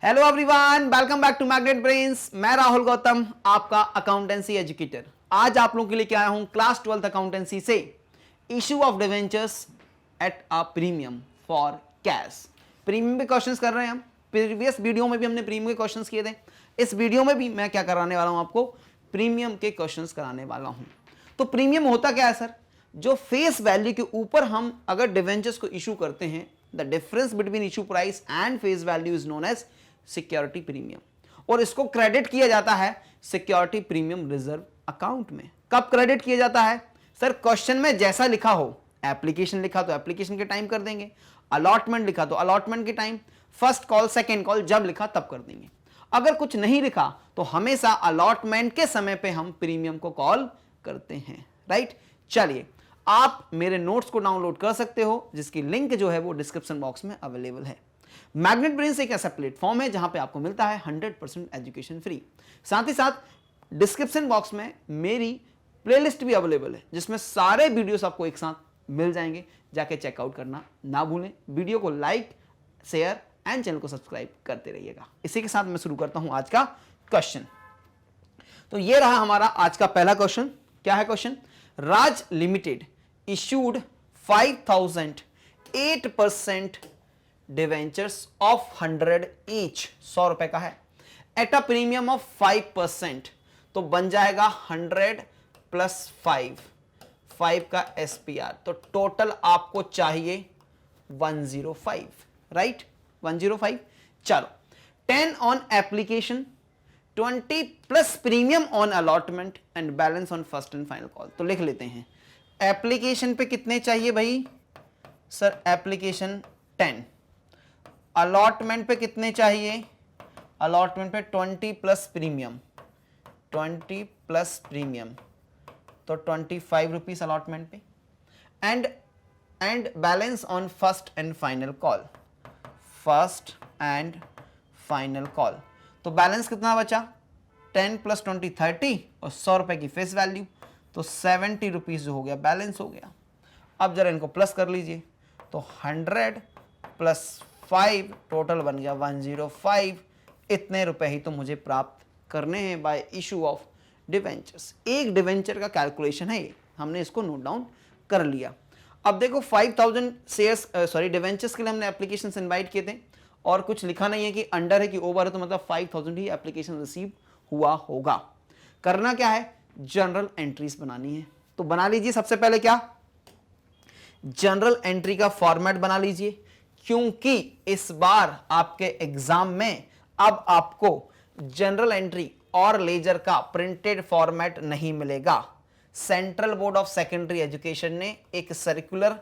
Hello everyone, welcome back to Magnet Brains. मैं राहुल गौतम, आपका accountancy educator. आज आप लोगों के लिए आया हूं क्लास 12th अकाउंटेंसी से issue of debentures at a premium for cash. Premium पे क्वेश्चंस कर रहे हैं हम। प्रीवियस वीडियो में भी हमने प्रीमियम के क्वेश्चंस किए थे। इस वीडियो में भी मैं क्या कराने वाला हूं, आपको प्रीमियम के क्वेश्चंस कराने वाला हूं। तो प्रीमियम होता क्या है सर? जो फेस वैल्यू के ऊपर हम अगर डिवेंचर्स को इशू करते हैं, the difference between issue price and face value is known as security premium, और इसको क्रेडिट किया जाता है सिक्योरिटी प्रीमियम रिजर्व अकाउंट में। कब क्रेडिट किया जाता है सर? क्वेश्चन में जैसा लिखा हो, एप्लीकेशन लिखा तो एप्लीकेशन के टाइम कर देंगे, अलॉटमेंट लिखा तो अलॉटमेंट के time, first call second call जब लिखा तब कर देंगे। अगर कुछ नहीं लिखा तो हमेशा अलॉटमेंट के समय पे हम प्रीमियम को कॉल करते हैं, राइट। चलिए, आप मेरे नोट्स को डाउनलोड कर सकते हो, जिसकी लिंक जो है वो डिस्क्रिप्शन बॉक्स में अवेलेबल है। मैग्नेट ब्रेन्स एक ऐसा प्लेटफॉर्म है जहां पे आपको मिलता है 100% एजुकेशन फ्री। साथ ही साथ डिस्क्रिप्शन बॉक्स में मेरी प्लेलिस्ट भी अवेलेबल है, जिसमें सारे वीडियोस आपको एक साथ मिल जाएंगे। जाके चेकआउट करना ना भूलें। वीडियो को लाइक, शेयर एंड चैनल को सब्सक्राइब करते रहिएगा। इसी के साथ मैं शुरू करता हूं आज का क्वेश्चन। तो ये रहा हमारा आज का पहला क्वेश्चन। क्या है question? Raj limited issued 5000 8% debentures of 100 each, 100 रुपए का है, एट अ प्रीमियम ऑफ 5%। तो बन जाएगा 100 प्लस 5 का एसपीआर। तो टोटल आपको चाहिए 105, राइट, 105। चलो, 10 on application, 20 plus premium on allotment and balance on first and final call. तो लिख लेते हैं, एप्लीकेशन पे कितने चाहिए भाई? सर एप्लीकेशन 10, अलॉटमेंट पे कितने चाहिए? अलॉटमेंट पे 20 प्लस प्रीमियम, 20 प्लस प्रीमियम, तो 25 रुपीज अलॉटमेंट पे, and balance on first and final call, first and final call. तो बैलेंस कितना बचा? 10 प्लस 20 30, और 100 रुपए की फेस वैल्यू, तो 70 रुपीज जो हो गया बैलेंस हो गया। अब जरा इनको प्लस कर लीजिए, तो 100 प्लस 5 टोटल बन गया 105। इतने रुपए ही तो मुझे प्राप्त करने हैं बाय इशू ऑफ डिवेंचर्स। एक डिवेंचर का कैलकुलेशन है ये, हमने इसको नोट डाउन कर लिया। अब देखो 5000 शेयर्स डिवेंचर्स के लिए हमने एप्लीकेशन इनवाइट किए थे, और कुछ लिखा नहीं है कि अंडर है कि ओवर है, तो मतलब 5000 ही एप्लीकेशन रिसीव हुआ होगा। करना क्या है? जनरल एंट्रीज बनानी है। तो बना लीजिए सबसे पहले क्या, जनरल एंट्री का फॉर्मेट बना लीजिए, क्योंकि इस बार आपके एग्जाम में अब आपको जनरल एंट्री और लेजर का प्रिंटेड फॉर्मेट नहीं मिलेगा। Central board of secondary education ने एक सर्कुलर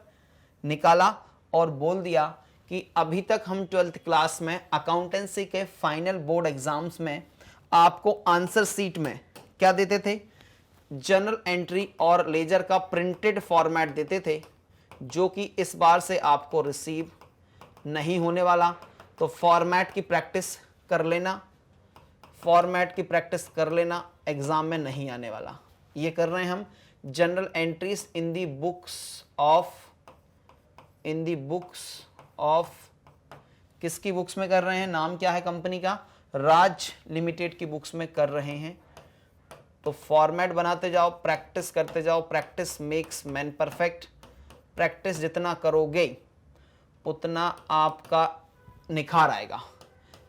निकाला और बोल दिया कि अभी तक हम 12th क्लास में अकाउंटेंसी के फाइनल बोर्ड एग्जाम्स में आपको आंसर सीट में क्या देते थे? जनरल एंट्री और लेजर का प्रिंटेड फॉर्मेट देते थे, जो कि इस बार से आपको रिसीव नहीं होने वाला। तो फॉर्मेट की प्रैक्टिस कर लेना, फॉर्मेट की प्रैक्टिस कर लेना, एग्जाम में नहीं आने वाला। ये कर रहे हैं हम general entries in the books of किसकी बुक्स में कर रहे हैं? नाम क्या है कंपनी का? राज लिमिटेड की बुक्स में कर रहे हैं। तो फॉर्मेट बनाते जाओ, प्रैक्टिस करते जाओ। Practice makes man perfect. Practice जितना करोगे उतना आपका निखार आएगा,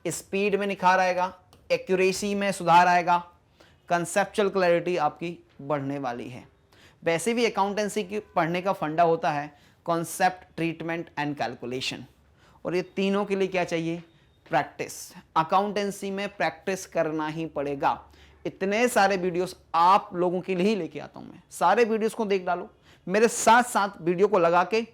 स्पीड में निखार आएगा, एक्यूरेसी में सुधार आएगा, कंसेप्चुअल क्लैरिटी आपकी बढ़ने वाली है। वैसे भी अकाउंटेंसी की पढ़ने का फंडा होता है कॉन्सेप्ट, ट्रीटमेंट एंड कैलकुलेशन, और ये तीनों के लिए क्या चाहिए? प्रैक्टिस। अकाउंटेंसी में प्रैक्टिस करना ही पड़ेगा। इतने सारे वीडियोस आप लोगों के लिए ही लेके आता हूं मैं। सारे वीडियोस को देख डालो, मेरे साथ साथ वीडियो को लगा के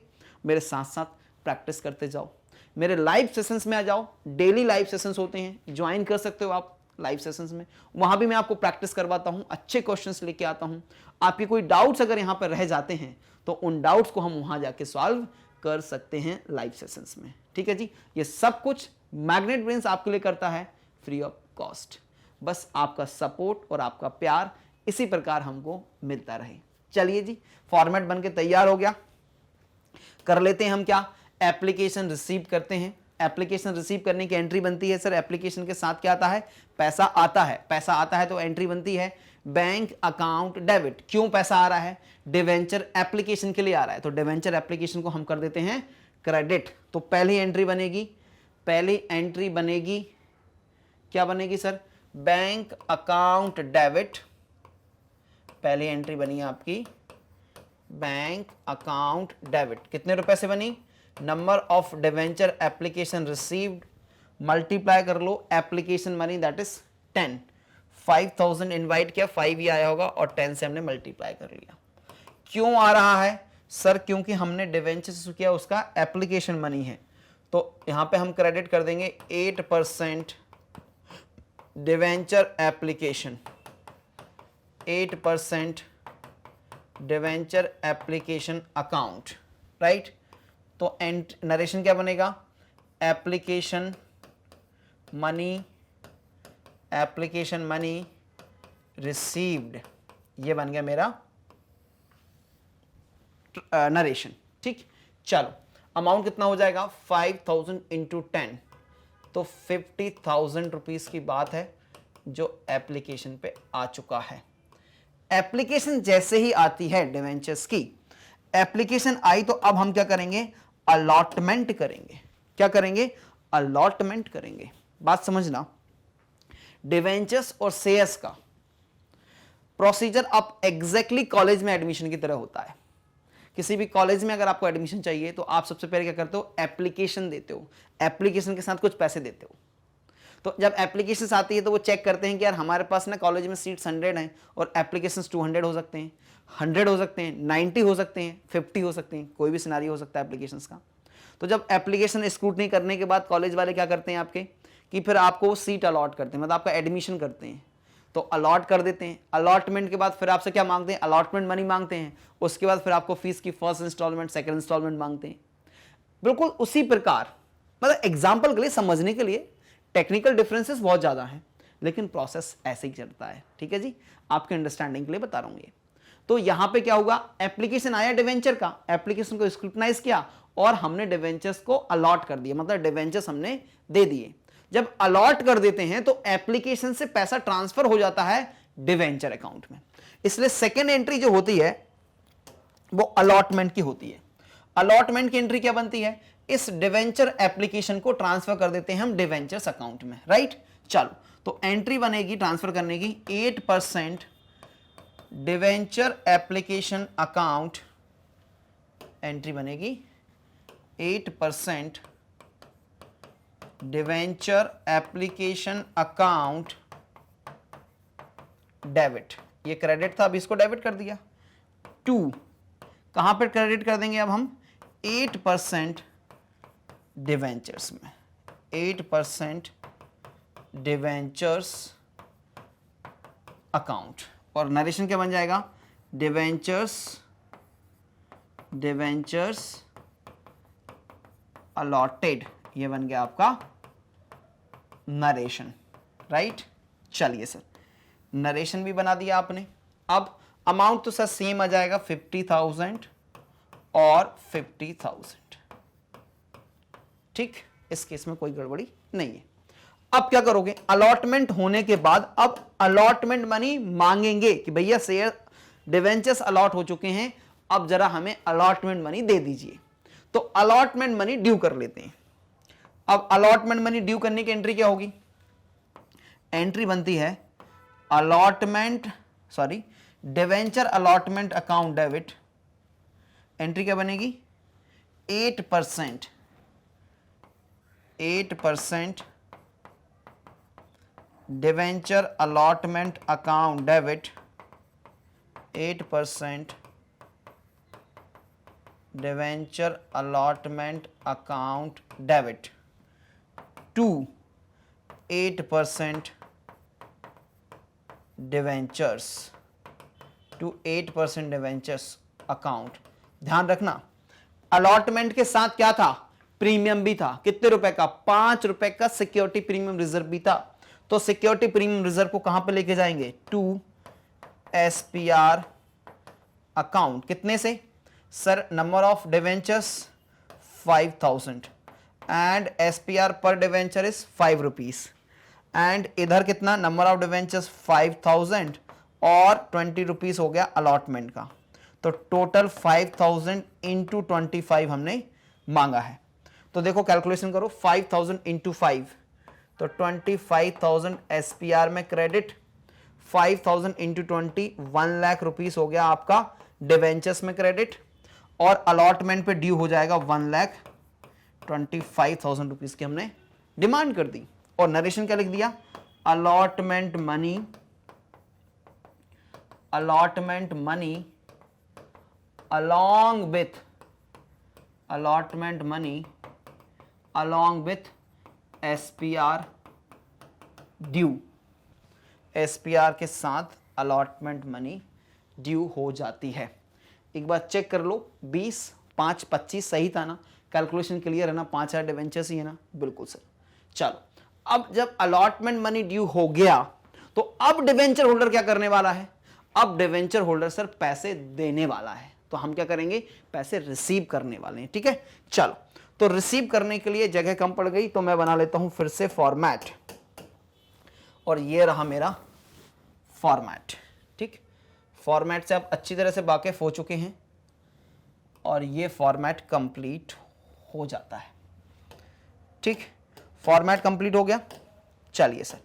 मेरे साथ साथ प्रैक्टिस करते जाओ। मेरे लाइव सेशंस में आ जाओ, डेली लाइव सेशंस होते हैं, ज्वाइन कर सकते हो आप लाइव सेशंस में। वहां भी मैं आपको प्रैक्टिस करवाता हूं, अच्छे क्वेश्चंस लेके आता हूं। आपके कोई डाउट्स अगर यहां पर रह जाते हैं तो उन डाउट्स को हम वहां जाके सॉल्व कर सकते हैं लाइव सेशंस में। ठीक है जी, ये सब कुछ मैग्नेट ब्रेन्स आपके लिए करता है फ्री ऑफ कॉस्ट। बस आपका सपोर्ट और आपका प्यार इसी प्रकार हमको मिलता रहे। चलिए जी, फॉर्मेट बन के तैयार हो गया। कर लेते हैं हम क्या, एप्लीकेशन रिसीव करते हैं। एप्लीकेशन रिसीव करने की एंट्री बनती है। सर एप्लीकेशन के साथ क्या आता है? पैसा आता है। पैसा आता है तो एंट्री बनती है बैंक अकाउंट डेबिट। क्यों पैसा आ रहा है? डिवेंचर एप्लीकेशन के लिए आ रहा है, तो डिवेंचर एप्लीकेशन को हम कर देते हैं क्रेडिट। तो पहली एंट्री बनेगी, पहली एंट्री बनेगी, क्या बनेगी सर? Bank account debit. पहली एंट्री बनी आपकी बैंक अकाउंट डेबिट। कितने रुपए से बनी? Number of debenture application received multiply कर लो application money that is 10। 5000 invite किया, 5 ही आया होगा और 10 से हमने मल्टीप्लाई कर लिया। क्यों आ रहा है सर? क्योंकि हमने डिवेंचर से किया, उसका एप्लीकेशन मनी है, तो यहां पे हम क्रेडिट कर देंगे 8% debenture application, 8% debenture application account, right. तो नरेशन क्या बनेगा? Application money, application money received, ये बन गया मेरा नरेशन। ठीक, चलो अमाउंट कितना हो जाएगा? 5000 इंटू 10, तो 50,000 रुपीज की बात है जो एप्लीकेशन पे आ चुका है। एप्लीकेशन जैसे ही आती है डिवेंचर्स की, एप्लीकेशन आई तो अब हम क्या करेंगे? अलॉटमेंट करेंगे। क्या करेंगे? अलॉटमेंट करेंगे। बात समझना, डिवेंचर्स और शेयर्स का प्रोसीजर अब एग्जैक्टली कॉलेज में एडमिशन की तरह होता है। किसी भी कॉलेज में अगर आपको एडमिशन चाहिए तो आप सबसे पहले क्या करते हो? एप्लीकेशन देते हो, एप्लीकेशन के साथ कुछ पैसे देते हो। तो जब एप्लीकेशन आती है तो वो चेक करते हैं कि यार हमारे पास ना कॉलेज में सीट्स 100 हैं और एप्लीकेशन 200 हो सकते हैं, 100 हो सकते हैं, 90 हो सकते हैं, 50 हो सकते हैं, कोई भी सिनारियो हो सकता है एप्लीकेशन का। तो जब एप्लीकेशन स्क्रूटनी करने के बाद कॉलेज वाले क्या करते हैं आपके, कि फिर आपको सीट अलॉट करते हैं, मतलब आपका एडमिशन करते हैं, तो अलॉट कर देते हैं। अलॉटमेंट के बाद फिर आपसे क्या मांगते हैं? अलॉटमेंट मनी मांगते हैं। उसके बाद फिर आपको फीस की फर्स्ट इंस्टॉलमेंट, सेकंड इंस्टॉलमेंट मांगते हैं। बिल्कुल उसी प्रकार, मतलब एग्जांपल के लिए, समझने के लिए, टेक्निकल डिफरेंसेस बहुत ज़्यादा हैं, लेकिन प्रोसेस ऐसे ही चलता है। ठीक है जी, आपके अंडरस्टैंडिंग के लिए बता रहा हूँ ये। तो यहां पे क्या होगा? एप्लीकेशन आया डिवेंचर का, एप्लीकेशन को स्क्रूटनाइज किया और हमने डिवेंचर्स को अलॉट कर दिया, मतलब डिवेंचर्स हमने दे दिए। जब अलॉट कर देते हैं तो एप्लीकेशन से पैसा ट्रांसफर हो जाता है डिवेंचर अकाउंट में। इसलिए सेकेंड एंट्री जो होती है वो अलॉटमेंट की होती है। अलॉटमेंट की एंट्री क्या बनती है? इस डिवेंचर एप्लीकेशन को ट्रांसफर कर देते हैं हम डिवेंचर्स अकाउंट में, राइट। चलो, तो एंट्री बनेगी ट्रांसफर करने की 8% डिवेंचर एप्लीकेशन अकाउंट, एंट्री बनेगी 8% डिवेंचर एप्लीकेशन अकाउंट डेबिट। ये क्रेडिट था, अब इसको डेबिट कर दिया। 2 कहां पर क्रेडिट कर देंगे अब हम? 8% डिवेंचर्स में, 8% डिवेंचर्स अकाउंट, और नरेशन क्या बन जाएगा? डिवेंचर्स अलॉटेड, ये बन गया आपका नरेशन, राइट। चलिए सर, नरेशन भी बना दिया आपने। अब अमाउंट तो सर सेम आ जाएगा 50,000 और 50,000, ठीक। इस केस में कोई गड़बड़ी नहीं है। अब क्या करोगे? अलॉटमेंट होने के बाद अब अलॉटमेंट मनी मांगेंगे कि भैया शेयर डिवेंचर्स अलॉट हो चुके हैं, अब जरा हमें अलॉटमेंट मनी दे दीजिए। तो अलॉटमेंट मनी ड्यू कर लेते हैं। अब अलॉटमेंट मनी ड्यू करने की एंट्री क्या होगी? एंट्री बनती है debenture allotment account debit. Entry क्या बनेगी? 8% debenture allotment account debit, 8% debenture allotment account debit to 8% debentures, to 8% debentures account. ध्यान रखना, अलॉटमेंट के साथ क्या था? प्रीमियम भी था। कितने रुपए का? 5 रुपए का सिक्योरिटी प्रीमियम रिजर्व भी था। तो सिक्योरिटी प्रीमियम रिजर्व को कहां पे लेके जाएंगे? To SPR account. कितने से? Sir number of debentures 5000, and SPR पर डिवेंचर इज 5 रुपीज एंड इधर कितना नंबर ऑफ डिवेंचर्स 5000 और 20 रुपीज हो गया अलॉटमेंट का, तो टोटल 5000 इंटू 25 हमने मांगा है। तो देखो कैलकुलेशन करो, 5000 इंटू 5 तो 25,000 SPR में क्रेडिट, 5000 इंटू 20 1 लाख रुपीज हो गया आपका डिवेंचर्स में क्रेडिट, और अलॉटमेंट पे ड्यू हो जाएगा 1,25,000 रुपीज की हमने डिमांड कर दी। और नरेशन क्या लिख दिया, allotment money along with SPR due, SPR के साथ अलॉटमेंट मनी ड्यू हो जाती है। एक बार चेक कर लो, 20 5 25 सही था ना, कैलकुलेशन क्लियर है ना, 5,000 डिवेंचर्स ही है ना, बिल्कुल सर। चलो अब जब अलॉटमेंट मनी ड्यू हो गया तो अब डिवेंचर होल्डर क्या करने वाला है, अब डिवेंचर होल्डर सर पैसे देने वाला है, तो हम क्या करेंगे, पैसे रिसीव करने वाले हैं। ठीक है, चलो तो रिसीव करने के लिए जगह कम पड़ गई तो मैं बना लेता हूं फिर से फॉर्मेट, और ये रहा मेरा फॉर्मेट। ठीक, फॉर्मेट से आप अच्छी तरह से वाकिफ हो चुके हैं और ये फॉर्मेट कंप्लीट हो जाता है। ठीक, फॉर्मेट कंप्लीट हो गया। चलिए सर,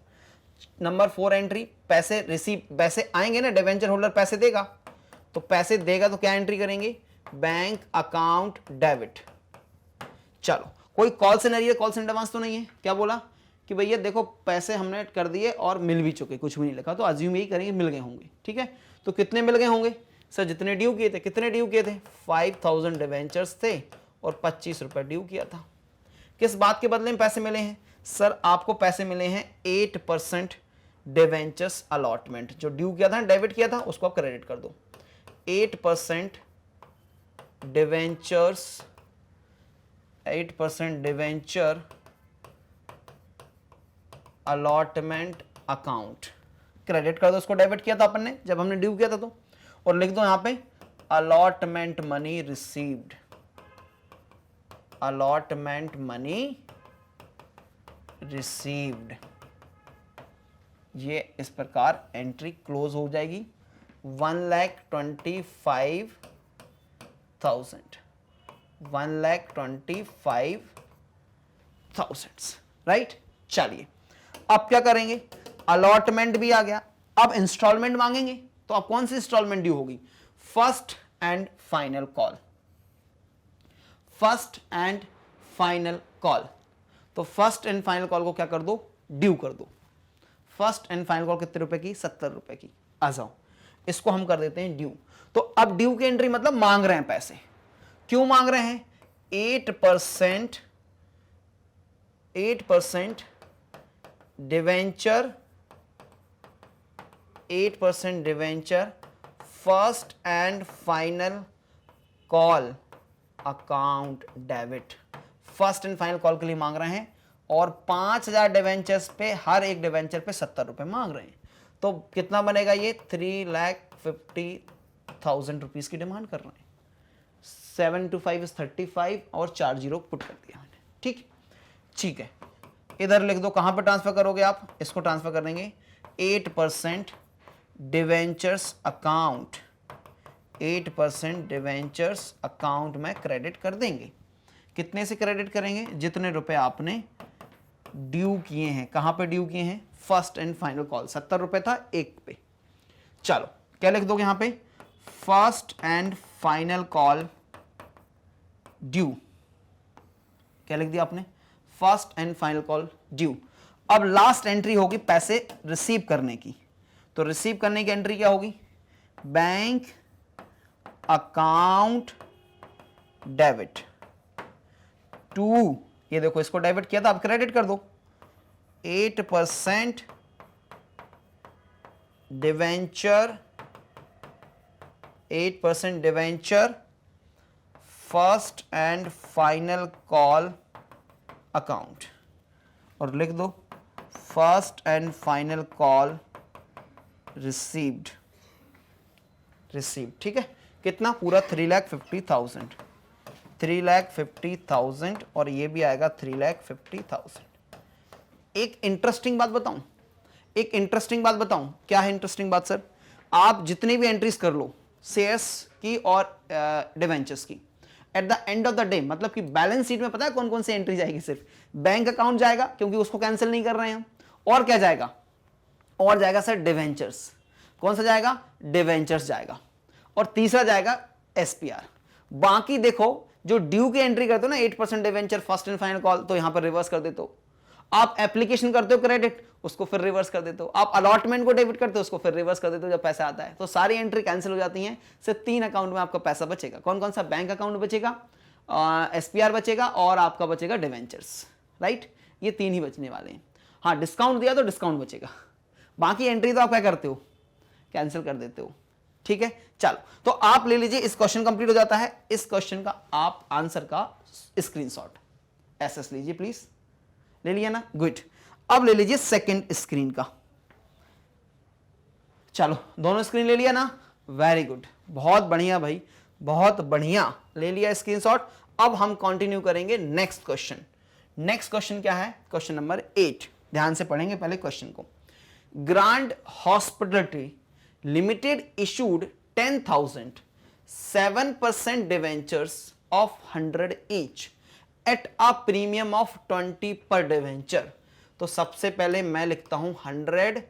नंबर 4 एंट्री, पैसे रिसीव, पैसे आएंगे ना, डिवेंचर होल्डर पैसे देगा, तो पैसे देगा तो क्या एंट्री करेंगे, बैंक अकाउंट डेबिट। चलो कोई कॉल से नहीं है, कॉल से एडवांस तो नहीं है, क्या बोला कि भैया देखो पैसे हमने कर दिए और मिल भी चुके, कुछ भी नहीं लिखा, तो अज्यूम यही करेंगे मिल गए होंगे। ठीक है, तो कितने मिल गए होंगे सर, जितने ड्यू किए थे। कितने ड्यू किए थे, 5000 डिवेंचर्स थे और 25 रुपए ड्यू किया था। किस बात के बदले में पैसे मिले हैं सर, आपको पैसे मिले हैं 8% डिवेंचर्स अलॉटमेंट, जो ड्यू किया था, डेबिट किया था, उसको आप क्रेडिट कर दो। 8% debentures, 8% debenture allotment account, credit कर दो, उसको डेबिट किया था अपन ने जब हमने ड्यू किया था, तो और लिख दो यहां पे allotment money received, allotment money received. ये इस प्रकार एंट्री क्लोज हो जाएगी। 1,25,000, 1,25,000, राइट। चलिए अब क्या करेंगे, अलॉटमेंट भी आ गया, अब इंस्टॉलमेंट मांगेंगे, तो अब कौन सी इंस्टॉलमेंट ड्यू होगी, first and final call, first and final call. तो फर्स्ट एंड फाइनल कॉल को क्या कर दो, ड्यू कर दो। फर्स्ट एंड फाइनल कॉल कितने रुपए की, 70 रुपए की। आ जाओ, इसको हम कर देते हैं ड्यू। तो अब ड्यू की एंट्री मतलब मांग रहे हैं पैसे, क्यों मांग रहे हैं, 8% debenture, 8% debenture first and final call account debit, first and final call के लिए मांग रहे हैं, और 5000 डिवेंचर्स पे हर एक डिवेंचर पे 70 रुपए मांग रहे हैं। तो कितना बनेगा ये, 3,50,000 रुपीज की डिमांड कर रहे हैं। 7 to 5 is 35 और 4 जीरो पुट कर दिया मैंने। ठीक, ठीक है, इधर लिख दो, कहां पे ट्रांसफर करोगे आप, इसको ट्रांसफर कर देंगे 8% डिवेंचर्स अकाउंट, 8% डिवेंचर्स अकाउंट में क्रेडिट कर देंगे। कितने से क्रेडिट करेंगे, जितने रुपए आपने ड्यू किए हैं। कहां पे ड्यू किए हैं, फर्स्ट एंड फाइनल कॉल, 70 रुपए था एक पे। चलो क्या लिख दोगे यहां पे, first and final call due, क्या लिख दिया आपने, first and final call due. अब लास्ट एंट्री होगी पैसे रिसीव करने की, तो रिसीव करने की एंट्री क्या होगी, बैंक अकाउंट डेबिट टू, ये देखो इसको डेबिट किया था, अब क्रेडिट कर दो, 8% debenture, 8% debenture first and final call account, और लिख दो first and final call received, received. ठीक है, कितना, पूरा 3,50,000, 3,50,000 और ये भी आएगा 3,50,000। एक इंटरेस्टिंग बात बताऊं, क्या है इंटरेस्टिंग बात सर? आप जितनी भी एंट्रीज कर लो शेयर्स की और डिवेंचर्स की, at the end of the day, मतलब कि बैलेंस शीट में पता है कौन कौन सी एंट्री जाएगी? सिर्फ बैंक अकाउंट जाएगा, क्योंकि उसको कैंसिल नहीं कर रहे हैं हम। और क्या जाएगा? और जाएगा सर डिवेंचर्स। कौन सा जाएगा? डिवेंचर्स जाएगा। और तीसरा जाएगा एसपीआर। बाकी देखो, जो ड्यू की एंट्री करते हो ना 8% debenture, first and final call, तो यहां पर रिवर्स कर देते हो। आप एप्लीकेशन करते हो क्रेडिट, उसको फिर रिवर्स कर देते हो। आप अलॉटमेंट को डेबिट करते हो, उसको फिर रिवर्स कर देते हो जब पैसा आता है। तो सारी एंट्री कैंसिल हो जाती हैं। सिर्फ 3 अकाउंट में आपका पैसा बचेगा। कौन कौन सा? बैंक अकाउंट बचेगा, एसपीआर बचेगा और आपका बचेगा डिवेंचर्स, राइट? ये 3 ही बचने वाले हैं। हाँ, डिस्काउंट दिया तो डिस्काउंट बचेगा, बाकी एंट्री तो आप क्या करते हो? कैंसिल कर देते हो। ठीक है, चलो तो आप ले लीजिए, इस क्वेश्चन कंप्लीट हो जाता है। इस क्वेश्चन का आप आंसर का स्क्रीनशॉट एसएस लीजिए प्लीज। ले लिया ना? गुड। अब ले लीजिए सेकंड स्क्रीन का। चलो, दोनों स्क्रीन ले लिया ना? वेरी गुड, बहुत बढ़िया भाई, बहुत बढ़िया, ले लिया स्क्रीनशॉट। अब हम कंटिन्यू करेंगे नेक्स्ट क्वेश्चन। नेक्स्ट क्वेश्चन क्या है? Question number 8। ध्यान से पढ़ेंगे पहले क्वेश्चन को। Grand hospitality limited issued 10,000 7% debentures of 100 each at a premium of 20 per debenture। तो सबसे पहले मैं लिखता हूं 100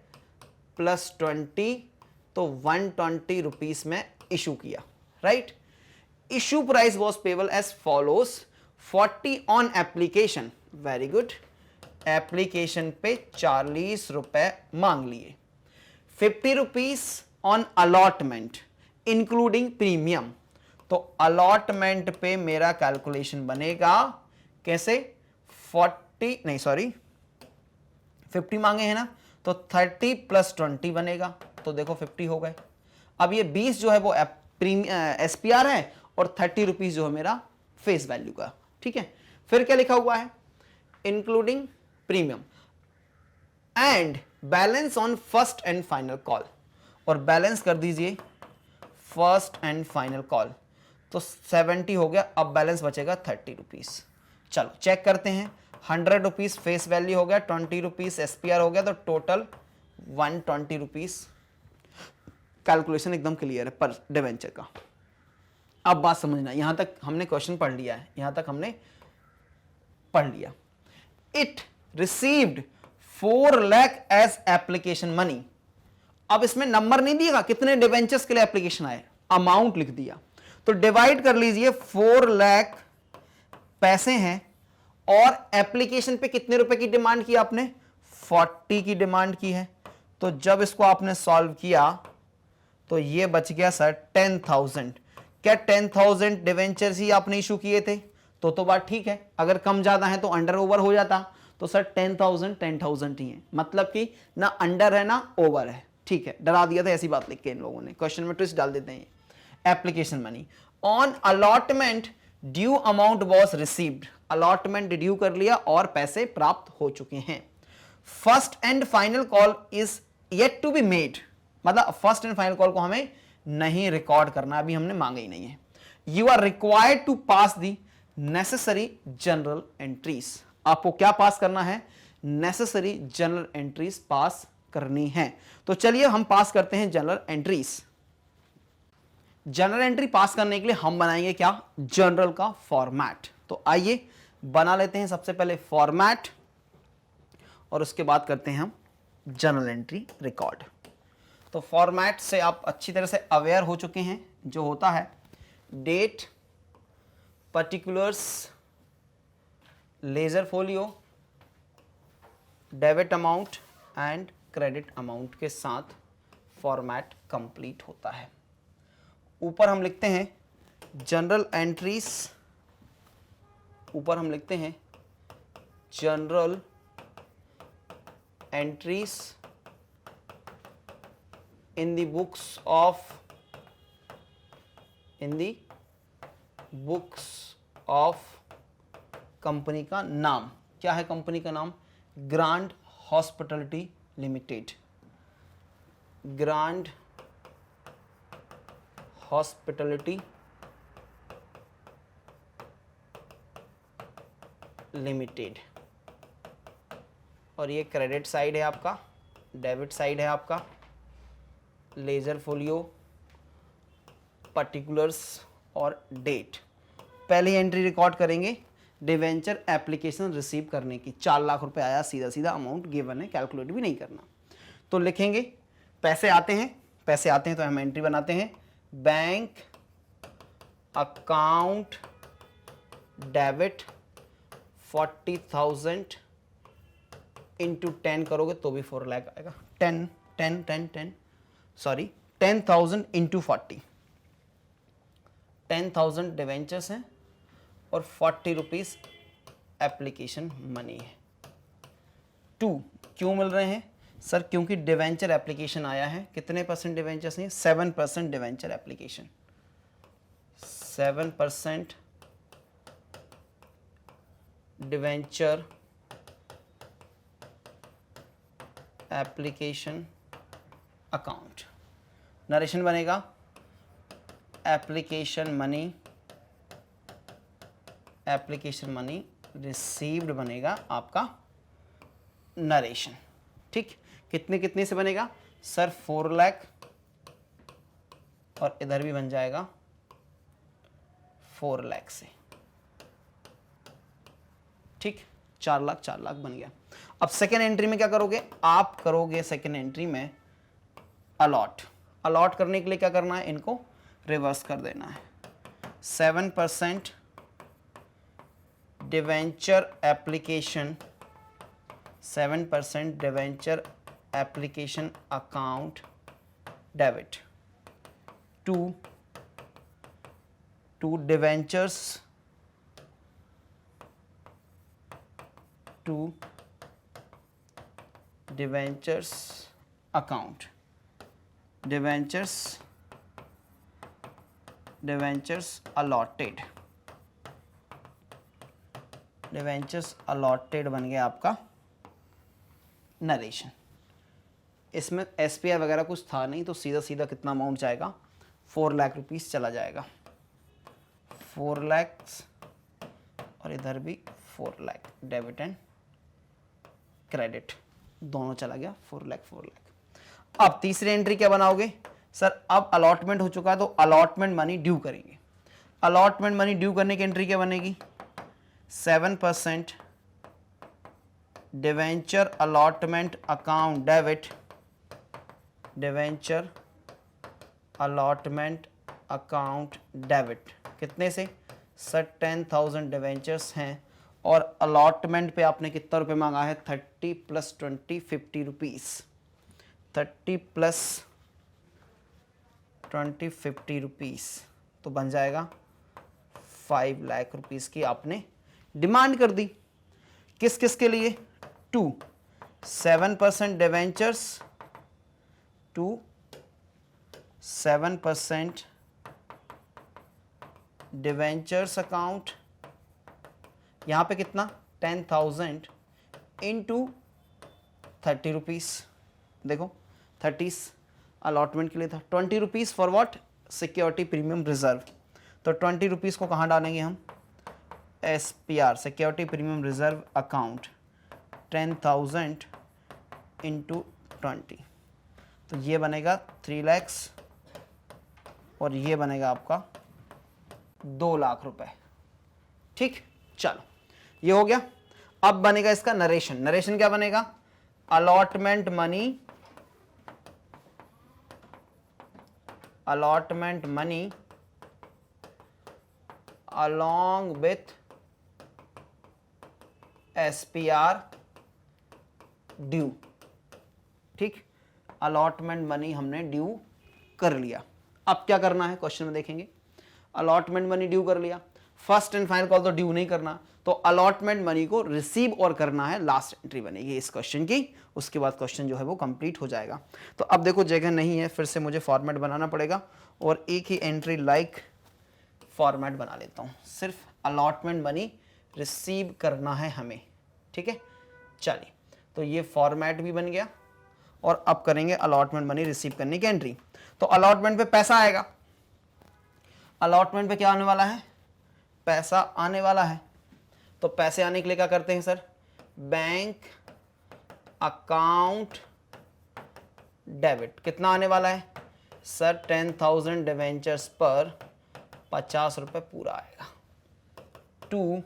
+ 20, तो 120 रुपीस में इशू किया, right? Issue price was payable as follows: 40 on application, very good, application पे 40 रुपए मांग लिए। 50 rupees on allotment including premium, तो अलॉटमेंट पे मेरा कैलकुलेशन बनेगा कैसे? 50 मांगे हैं ना, तो 30 + 20 बनेगा, तो देखो 50 हो गए। अब ये 20 जो है वो एसपीआर है और 30 रुपीज जो है मेरा फेस वैल्यू का। ठीक है, फिर क्या लिखा हुआ है? Including premium and balance on first and final call, और बैलेंस कर दीजिए फर्स्ट एंड फाइनल कॉल, तो 70 हो गया। अब बैलेंस बचेगा 30 रुपीज। चलो चेक करते हैं। 100 रुपीज फेस वैल्यू हो गया, 20 रुपीज एसपीआर हो गया, तो टोटल 120 रुपीज। कैलकुलेशन एकदम क्लियर है पर डिवेंचर का। अब बात समझना, यहां तक हमने क्वेश्चन पढ़ लिया है, यहां तक हमने पढ़ लिया। It received 4 lakh as application money. अब इसमें नंबर नहीं दिएगा कितने डिवेंचर्स के लिए एप्लीकेशन आए, अमाउंट लिख दिया। तो डिवाइड कर लीजिए, 4 लाख पैसे हैं और एप्लीकेशन पे कितने रुपए की डिमांड की आपने? 40 की डिमांड की है। तो जब इसको आपने सॉल्व किया तो ये बच गया सर 10,000। क्या 10,000 डिवेंचर्स ही आपने इशू किए थे? तो बात ठीक है। अगर कम ज्यादा है तो अंडर ओवर हो जाता, तो सर 10,000 ही है, मतलब कि ना अंडर है ना ओवर है। ठीक है, डरा दिया था ऐसी बात लिख के इन लोगों ने, क्वेश्चन में ट्विस्ट डाल देते हैं। Application money on allotment due amount was received, allotment due कर लिया और पैसे प्राप्त हो चुके हैं। First and final call is yet to be made, मतलब फर्स्ट एंड फाइनल कॉल को हमें नहीं रिकॉर्ड करना, अभी हमने मांगे ही नहीं है। You are required to pass the necessary general entries, आपको क्या पास करना है? नेसेसरी जनरल एंट्रीज पास करनी है। तो चलिए हम पास करते हैं जनरल एंट्रीज। जनरल एंट्री पास करने के लिए हम बनाएंगे क्या? जनरल का फॉर्मेट। तो आइए बना लेते हैं सबसे पहले फॉर्मेट और उसके बाद करते हैं हम जनरल एंट्री रिकॉर्ड। तो फॉर्मेट से आप अच्छी तरह से अवेयर हो चुके हैं, जो होता है date, particulars, ledger folio, debit amount and credit amount के साथ फॉर्मेट कंप्लीट होता है। ऊपर हम लिखते हैं जनरल एंट्रीज, ऊपर हम लिखते हैं general entries in the books of company का नाम। क्या है कंपनी का नाम? Grand hospitality limited. Grand hospitality limited, और ये क्रेडिट साइड है आपका, डेबिट साइड है आपका, लेजर फोलियो, पर्टिकुलर्स और डेट। पहली एंट्री रिकॉर्ड करेंगे डिवेंचर एप्लीकेशन रिसीव करने की, 4 लाख रुपए आया, सीधा सीधा अमाउंट गिवन है, कैलकुलेट भी नहीं करना। तो लिखेंगे पैसे आते हैं तो हम एंट्री बनाते हैं, बैंक अकाउंट डेबिट 40,000 इंटू 10 करोगे तो भी 4 लाख आएगा। 10,000 इंटू 40, 10,000 डिवेंचर्स हैं और 40 रुपीज एप्लीकेशन मनी है। 2 क्यों मिल रहे हैं सर? क्योंकि डिवेंचर एप्लीकेशन आया है। कितने परसेंट डिवेंचर्स हैं? 7% debenture application, 7% debenture application account. Narration बनेगा एप्लीकेशन मनी रिसीव्ड बनेगा आपका नरेशन। ठीक, कितने से बनेगा सर? 4 लाख, और इधर भी बन जाएगा 4 लाख से। ठीक, 4 लाख बन गया। अब सेकेंड एंट्री में क्या करोगे? आप करोगे सेकेंड एंट्री में अलॉट करने के लिए क्या करना है? इनको रिवर्स कर देना है। 7% debenture application, 7% debenture application account debit to debentures account, debentures allotted बन गया आपका नरेशन। इसमें एसपीआई वगैरह कुछ था नहीं, तो सीधा सीधा कितना अमाउंट जाएगा? 4 लाख रुपीस चला जाएगा, 4 लाख, और इधर भी 4 लाख, डेबिट एंड क्रेडिट दोनों चला गया, 4 लाख। अब तीसरी एंट्री क्या बनाओगे सर? अब अलॉटमेंट हो चुका है तो अलॉटमेंट मनी ड्यू करेंगे। अलॉटमेंट मनी ड्यू करने की एंट्री क्या बनेगी? 7% debenture allotment account debit, debenture allotment account debit कितने से सर? 10,000 डिवेंचर्स हैं और अलॉटमेंट पे आपने कितना रुपए मांगा है? 30 + 20 50 रुपीज, 30 + 20 50 रुपीज, तो बन जाएगा 5 लाख रुपीस की आपने डिमांड कर दी। किस किस के लिए? 7% डिवेंचर्स, 7% डिवेंचर्स अकाउंट, यहां पे कितना? 10,000 इंटू 30 रुपीज। देखो 30 अलॉटमेंट के लिए था, 20 rupees for what? Security premium reserve. तो 20 रुपीज को कहां डालेंगे हम? SPR, security premium reserve account, 10,000 into 20, तो ये बनेगा 3 लाख, और ये बनेगा आपका 2 लाख रुपए। ठीक, चलो ये हो गया। अब बनेगा इसका नरेशन। नरेशन क्या बनेगा? Allotment money along with SPR due. ठीक, अलॉटमेंट मनी हमने ड्यू कर लिया। अब क्या करना है क्वेश्चन में देखेंगे। अलॉटमेंट मनी ड्यू कर लिया, फर्स्ट एंड फाइनल कॉल तो ड्यू नहीं करना, तो अलॉटमेंट मनी को रिसीव और करना है, लास्ट एंट्री बनेगी इस क्वेश्चन की। उसके बाद क्वेश्चन जो है वो कंप्लीट हो जाएगा। तो अब देखो जगह नहीं है, फिर से मुझे फॉर्मेट बनाना पड़ेगा और एक ही एंट्री लाइक फॉर्मेट बना लेता हूँ। सिर्फ अलॉटमेंट मनी रिसीव करना है हमें। ठीक है, चलिए तो ये फॉर्मेट भी बन गया और अब करेंगे अलॉटमेंट मनी रिसीव करने की एंट्री। तो अलॉटमेंट पे पैसा आएगा, अलॉटमेंट पे क्या आने वाला है? पैसा आने वाला है। तो पैसे आने के लिए क्या करते हैं सर, बैंक अकाउंट डेबिट। कितना आने वाला है सर, 10,000 डिवेंचर्स पर 50 रुपये पूरा आएगा। To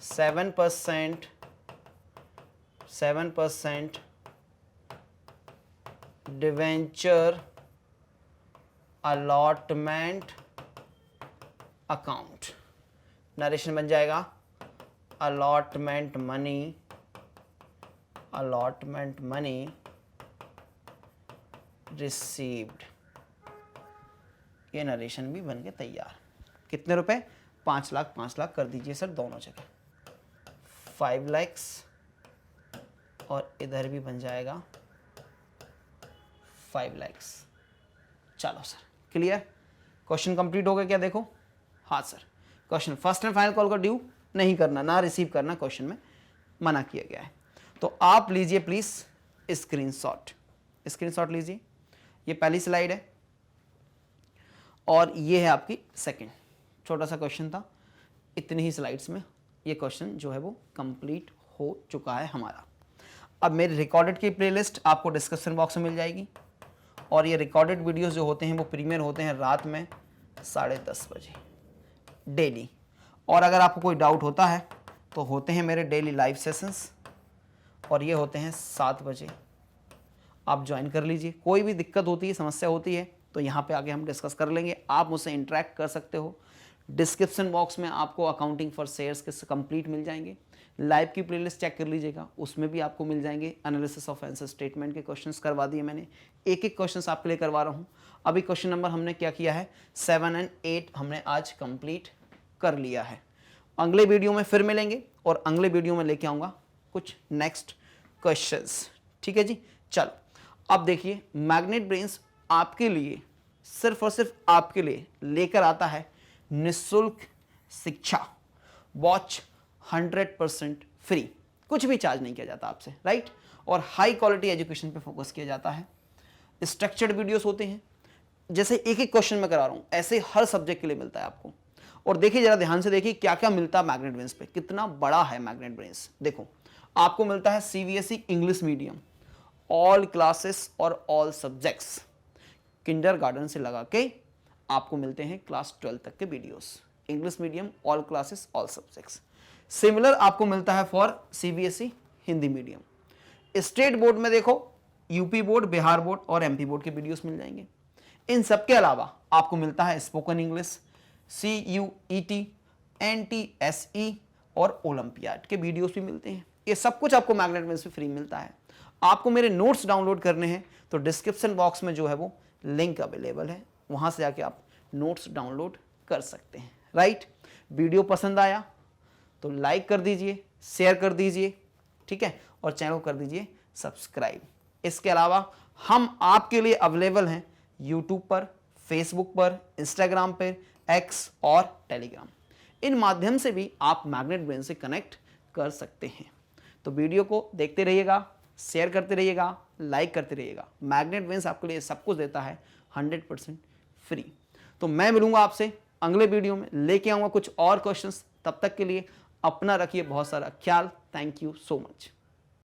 7% debenture allotment account. Narration बन जाएगा अलॉटमेंट मनी रिसीव्ड। ये नरेशन भी बन के तैयार। कितने रुपए, 5 लाख 5 लाख कर दीजिए सर दोनों जगह, 5 लाख, और इधर भी बन जाएगा 5 लाख। चलो सर क्लियर, क्वेश्चन कंप्लीट हो गया क्या? देखो हाँ sir, question first and final call का ड्यू नहीं करना, ना रिसीव करना, क्वेश्चन में मना किया गया है। तो आप लीजिए प्लीज स्क्रीनशॉट लीजिए। ये पहली स्लाइड है और ये है आपकी सेकंड। छोटा सा क्वेश्चन था, इतनी ही स्लाइड्स में ये क्वेश्चन जो है वो कंप्लीट हो चुका है हमारा। अब मेरी रिकॉर्डेड की प्लेलिस्ट आपको डिस्क्रिप्शन बॉक्स में मिल जाएगी, और ये रिकॉर्डेड वीडियोस जो होते हैं वो प्रीमियर होते हैं रात में 10:30 बजे डेली। और अगर आपको कोई डाउट होता है तो होते हैं मेरे डेली लाइव सेशंस, और ये होते हैं 7 बजे। आप ज्वाइन कर लीजिए। कोई भी दिक्कत होती है, समस्या होती है तो यहाँ पे आगे हम डिस्कस कर लेंगे। आप मुझसे इंटरेक्ट कर सकते हो। डिस्क्रिप्शन बॉक्स में आपको अकाउंटिंग फॉर शेयर्स के कंप्लीट मिल जाएंगे। लाइव की प्लेलिस्ट चेक कर लीजिएगा, उसमें भी आपको मिल जाएंगे। एनालिसिस ऑफ आंसर स्टेटमेंट के क्वेश्चंस करवा दिए मैंने, एक एक क्वेश्चंस आपके लिए करवा रहा हूँ। अभी क्वेश्चन नंबर हमने क्या किया है, 7 और 8 हमने आज कंप्लीट कर लिया है। अगले वीडियो में फिर मिलेंगे और अगले वीडियो में लेके आऊँगा कुछ नेक्स्ट क्वेश्चंस। ठीक है जी, चलो अब देखिए, मैग्नेट ब्रेन्स आपके लिए, सिर्फ और सिर्फ आपके लिए लेकर आता है निःशुल्क शिक्षा। वॉच 100% फ्री, कुछ भी चार्ज नहीं किया जाता आपसे, राइट। और हाई क्वालिटी एजुकेशन पे फोकस किया जाता है। स्ट्रक्चर्ड वीडियोस होते हैं, जैसे एक एक क्वेश्चन में करा रहा हूं, ऐसे हर सब्जेक्ट के लिए मिलता है आपको। और देखिए जरा ध्यान से देखिए क्या क्या मिलता है मैग्नेट ब्रेन्स पे, कितना बड़ा है मैग्नेट ब्रेन्स। देखो आपको मिलता है CBSE English medium, all classes और ऑल सब्जेक्ट्स, किंडरगार्टन से लगा के आपको मिलते हैं क्लास 12 तक के videos, English medium, all classes, all subjects. Similar आपको मिलता है for CBSE Hindi medium. State board में देखो यूपी बोर्ड, बिहार बोर्ड और एमपी बोर्ड के वीडियोस मिल जाएंगे। इन सब के अलावा आपको मिलता है स्पोकन इंग्लिश, CUET, NTSE और ओलंपियाड के वीडियोस भी मिलते हैं। ये सब कुछ आपको मैग्नेट ब्रेन्स पे फ्री मिलता है। आपको मेरे नोट्स डाउनलोड करने हैं तो डिस्क्रिप्शन बॉक्स में जो है वो लिंक अवेलेबल है, वहां से जाके आप नोट्स डाउनलोड कर सकते हैं, राइट। वीडियो पसंद आया तो लाइक कर दीजिए, शेयर कर दीजिए, ठीक है, और चैनल को कर दीजिए सब्सक्राइब। इसके अलावा हम आपके लिए अवेलेबल हैं यूट्यूब पर, फेसबुक पर, इंस्टाग्राम पर, एक्स और टेलीग्राम। इन माध्यम से भी आप मैग्नेट ब्रेन से कनेक्ट कर सकते हैं। तो वीडियो को देखते रहिएगा, शेयर करते रहिएगा, लाइक करते रहिएगा। मैग्नेट ब्रेन्स आपके लिए सब कुछ देता है 100% फ्री। तो मैं मिलूंगा आपसे अगले वीडियो में, लेके आऊंगा कुछ और क्वेश्चंस। तब तक के लिए अपना रखिए बहुत सारा ख्याल। Thank you so much.